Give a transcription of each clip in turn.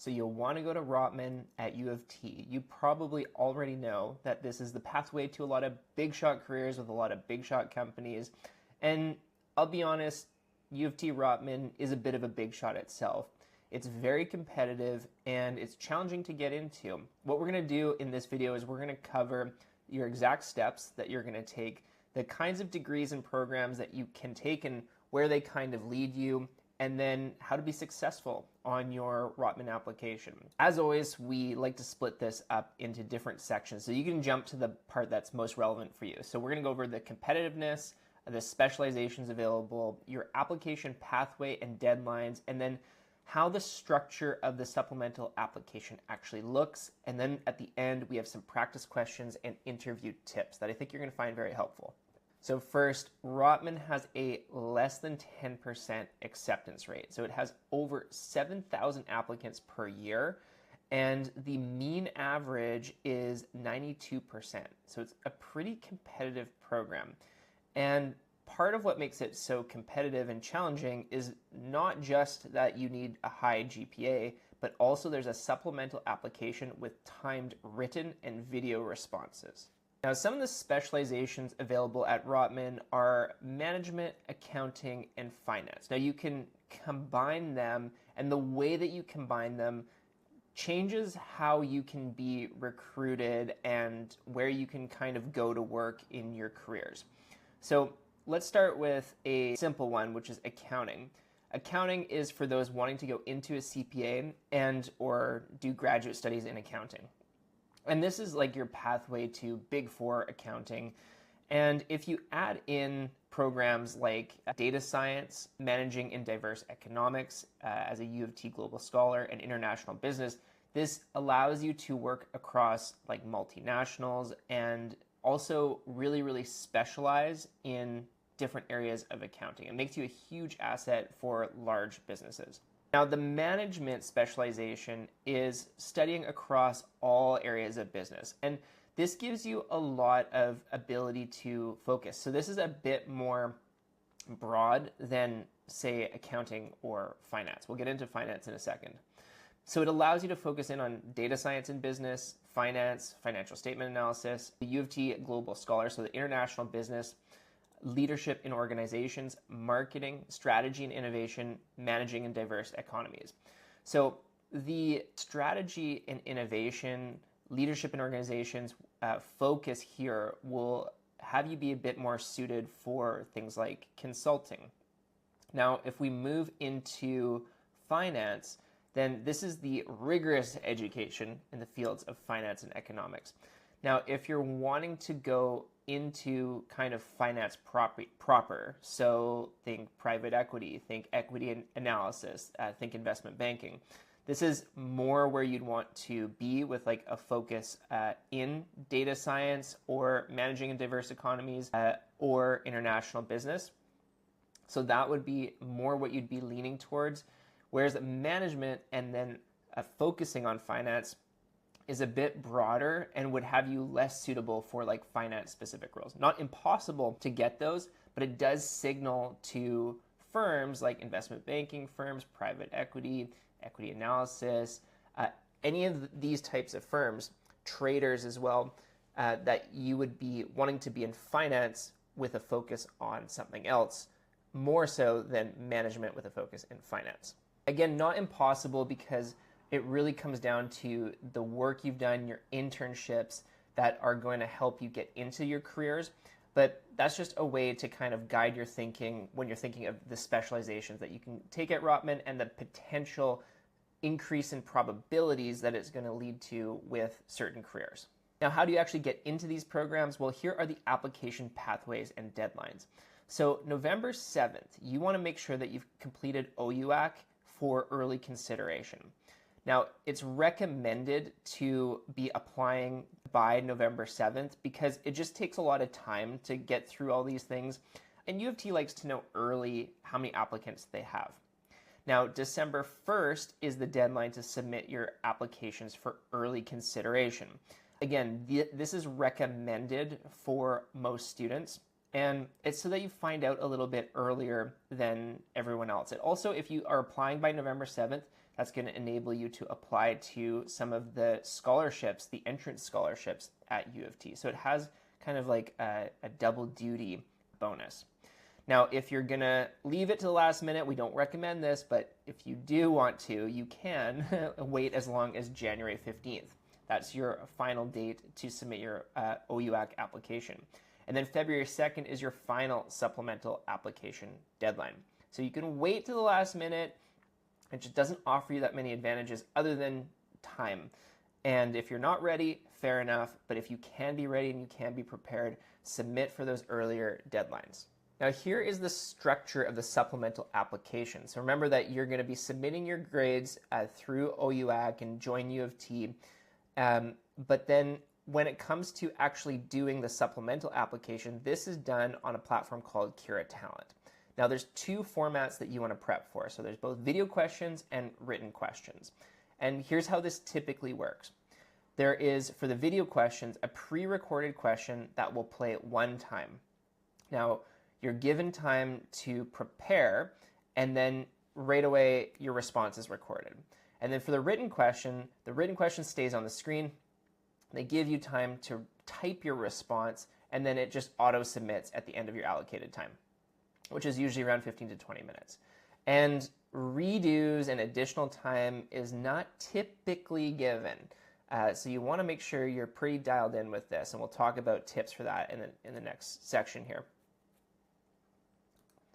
So you'll want to go to Rotman at U of T. You probably already know that this is the pathway to a lot of big shot careers with a lot of big shot companies. And I'll be honest, U of T Rotman is a bit of a big shot itself. It's very competitive and it's challenging to get into. What we're going to do in this video is we're going to cover your exact steps that you're going to take, the kinds of degrees and programs that you can take and where they kind of lead you, and then how to be successful on your Rotman application. As always, we like to split this up into different sections so you can jump to the part that's most relevant for you. So we're going to go over the competitiveness, the specializations available, your application pathway and deadlines, and then how the structure of the supplemental application actually looks. And then at the end, we have some practice questions and interview tips that I think you're going to find very helpful. So first, Rotman has a less than 10% acceptance rate. So it has over 7,000 applicants per year, and the mean average is 92%. So it's a pretty competitive program. And part of what makes it so competitive and challenging is not just that you need a high GPA, but also there's a supplemental application with timed written and video responses. Now, some of the specializations available at Rotman are management, accounting, and finance. Now, you can combine them, and the way that you combine them changes how you can be recruited and where you can kind of go to work in your careers. So let's start with a simple one, which is accounting. Accounting is for those wanting to go into a CPA and or do graduate studies in accounting. And this is like your pathway to Big Four accounting. And if you add in programs like data science, managing in diverse economics as a U of T global scholar, and international business, this allows you to work across like multinationals and also really specialize in different areas of accounting. It makes you a huge asset for large businesses. Now, the management specialization is studying across all areas of business, and this gives you a lot of ability to focus. So this is a bit more broad than, say, accounting or finance. We'll get into finance in a second. So it allows you to focus in on data science in business, finance, financial statement analysis, the U of T global scholar, so the international business, leadership in organizations, marketing, strategy and innovation, managing in diverse economies. So the strategy and innovation, leadership in organizations focus here will have you be a bit more suited for things like consulting. Now, if we move into finance, then this is the rigorous education in the fields of finance and economics. Now, if you're wanting to go into kind of finance proper, so think private equity, think equity analysis, think investment banking, this is more where you'd want to be with like a focus in data science or managing in diverse economies or international business. So that would be more what you'd be leaning towards, whereas management and then focusing on finance is a bit broader and would have you less suitable for like finance specific roles. Not impossible to get those, but it does signal to firms like investment banking firms, private equity, equity analysis, any of these types of firms, traders as well, that you would be wanting to be in finance with a focus on something else, more so than management with a focus in finance. Again, not impossible because it really comes down to the work you've done, your internships that are going to help you get into your careers. But that's just a way to kind of guide your thinking when you're thinking of the specializations that you can take at Rotman and the potential increase in probabilities that it's going to lead to with certain careers. Now, how do you actually get into these programs? Well, here are the application pathways and deadlines. So November 7th, you want to make sure that you've completed OUAC for early consideration. Now, it's recommended to be applying by November 7th because it just takes a lot of time to get through all these things. And U of T likes to know early how many applicants they have. Now, December 1st is the deadline to submit your applications for early consideration. Again, this is recommended for most students, and it's so that you find out a little bit earlier than everyone else. And also, if you are applying by November 7th, that's going to enable you to apply to some of the scholarships, the entrance scholarships at U of T. So it has kind of like a double duty bonus. Now, if you're going to leave it to the last minute, we don't recommend this, but if you do want to, you can wait as long as January 15th. That's your final date to submit your OUAC application. And then February 2nd is your final supplemental application deadline. So you can wait to the last minute. It just doesn't offer you that many advantages other than time. And if you're not ready, fair enough. But if you can be ready and you can be prepared, submit for those earlier deadlines. Now here is the structure of the supplemental application. So remember that you're going to be submitting your grades through OUAC and join U of T. But then when it comes to actually doing the supplemental application, this is done on a platform called Cura Talent. Now there's two formats that you want to prep for. So there's both video questions and written questions. And here's how this typically works. There is, for the video questions, a pre-recorded question that will play one time. Now, you're given time to prepare, and then right away your response is recorded. And then for the written question stays on the screen. They give you time to type your response, and then it just auto-submits at the end of your allocated time, which is usually around 15 to 20 minutes. And redos and additional time is not typically given. So you want to make sure you're pretty dialed in with this, and we'll talk about tips for that in the next section here.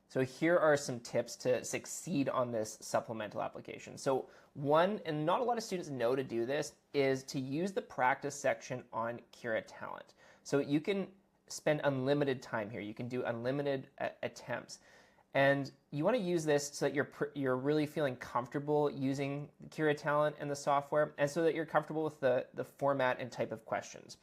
So here are some tips to succeed on this supplemental application. So one, and not a lot of students know to do this, is to use the practice section on Cura Talent. So you can spend unlimited time here. You can do unlimited attempts. And you want to use this so that you're really feeling comfortable using Cura Talent and the software, and so that you're comfortable with the format and type of questions.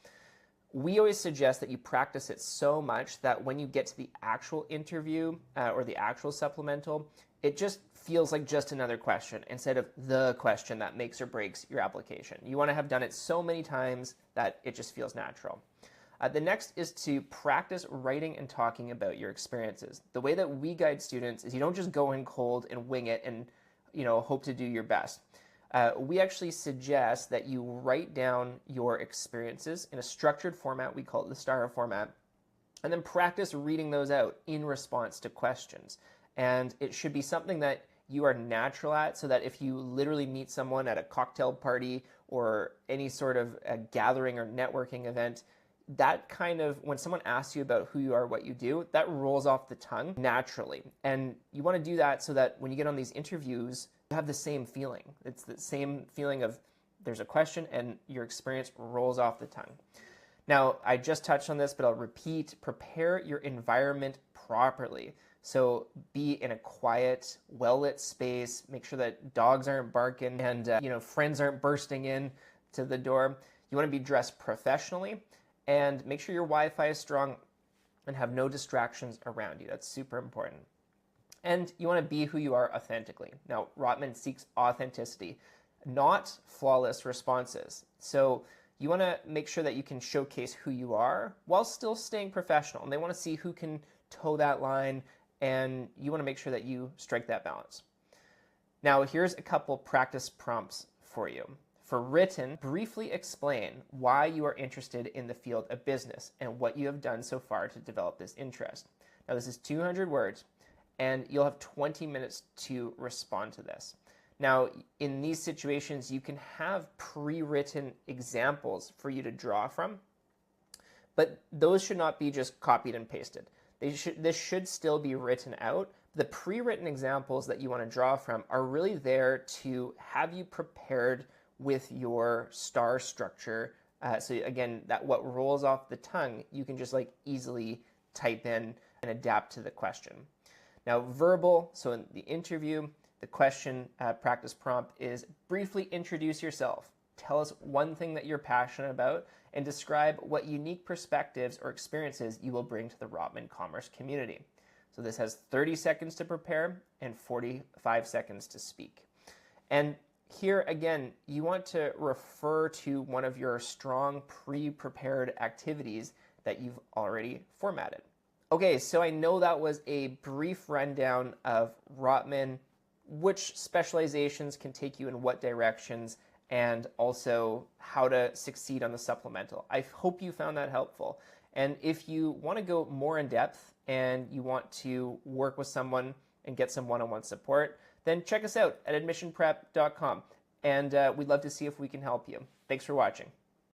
We always suggest that you practice it so much that when you get to the actual interview or the actual supplemental, it just feels like just another question instead of the question that makes or breaks your application. You want to have done it so many times that it just feels natural. The next is to practice writing and talking about your experiences. The way that we guide students is you don't just go in cold and wing it and hope to do your best. We actually suggest that you write down your experiences in a structured format. We call it the STAR format, and then practice reading those out in response to questions. And it should be something that you are natural at, so that if you literally meet someone at a cocktail party or any sort of a gathering or networking event, that kind of, when someone asks you about who you are, what you do, that rolls off the tongue naturally. And you want to do that so that when you get on these interviews, you have the same feeling. It's the same feeling of there's a question and your experience rolls off the tongue. Now, I just touched on this, but I'll repeat, prepare your environment properly. So be in a quiet, well-lit space. Make sure that dogs aren't barking and friends aren't bursting in to the door. You want to be dressed professionally, and make sure your Wi-Fi is strong and have no distractions around you. That's super important. And you want to be who you are authentically. Now, Rotman seeks authenticity, not flawless responses. So you want to make sure that you can showcase who you are while still staying professional. And they want to see who can toe that line, and you want to make sure that you strike that balance. Now, here's a couple practice prompts for you. For written, briefly explain why you are interested in the field of business and what you have done so far to develop this interest. Now, this is 200 words, and you'll have 20 minutes to respond to this. Now, in these situations, you can have pre-written examples for you to draw from, but those should not be just copied and pasted. This should still be written out. The pre-written examples that you want to draw from are really there to have you prepared with your STAR structure. So again, that what rolls off the tongue, you can just like easily type in and adapt to the question. Now, verbal, so in the interview, the question practice prompt is briefly introduce yourself. Tell us one thing that you're passionate about and describe what unique perspectives or experiences you will bring to the Rotman Commerce community. So this has 30 seconds to prepare and 45 seconds to speak. And here, again, you want to refer to one of your strong pre-prepared activities that you've already formatted. Okay, so I know that was a brief rundown of Rotman, which specializations can take you in what directions, and also how to succeed on the supplemental. I hope you found that helpful. And if you want to go more in depth and you want to work with someone and get some one-on-one support, then check us out at admissionprep.com. And we'd love to see if we can help you. Thanks for watching.